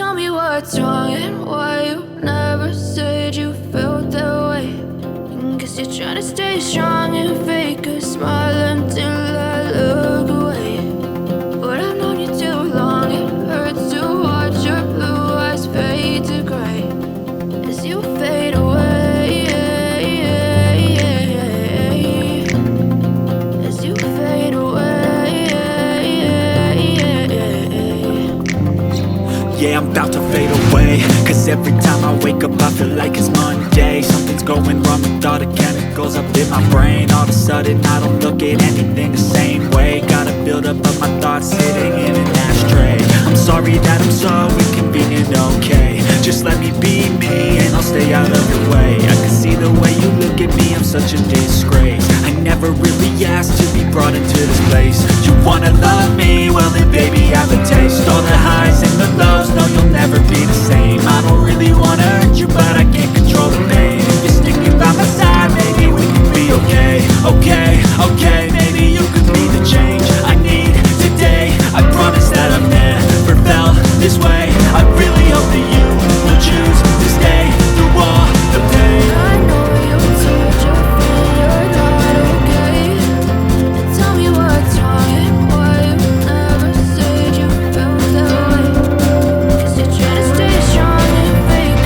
Tell me what's wrong and why you never said you felt that way. Guess you're trying to stay strong and fake a smile until I look away. But I've known you too long, it hurts to watch your blue eyes fade to gray as you fade away. As you fade away. Yeah, I'm about to fade away, cause every time I wake up I feel like it's Monday. Something's going wrong with all the chemicals up in my brain. All of a sudden I don't look at anything the same way. Gotta build up of my thoughts sitting in an ashtray. I'm sorry that I'm so inconvenient, okay. Just let me be me and I'll stay out of your way. I can see the way you look at me, I'm such a disgrace. I never really asked to be brought into this place. You wanna love me? Well then baby have a taste. All the highs and the lows, no you'll never be the same. I don't really wanna hurt you but I can't control the pain. If you're sticking by my side, maybe we can be okay. Okay, maybe you could be the change I need today. I promise that I've never felt this way. I really hope that you will choose to stay through all the pain. I know you told your friend you're not okay. And tell me what's wrong and why you never said you felt that way. Cause you're trying to stay strong and fake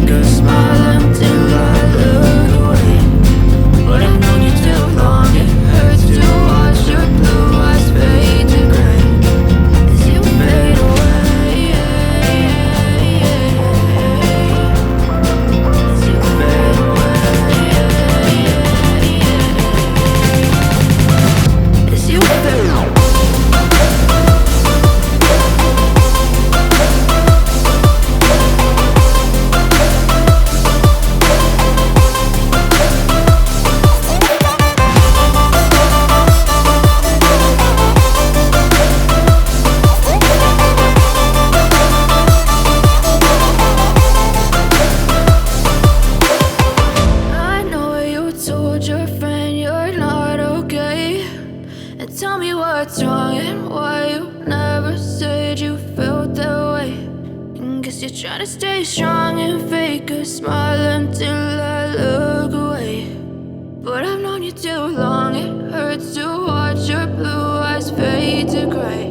a smile until I look away. But I've known you too long, it hurts to watch your blue eyes fade to gray as you fade away. Tell me what's wrong and why you never said you felt that way. Guess you're trying to stay strong and fake a smile until I look away. But I've known you too long, it hurts to watch your blue eyes fade to gray.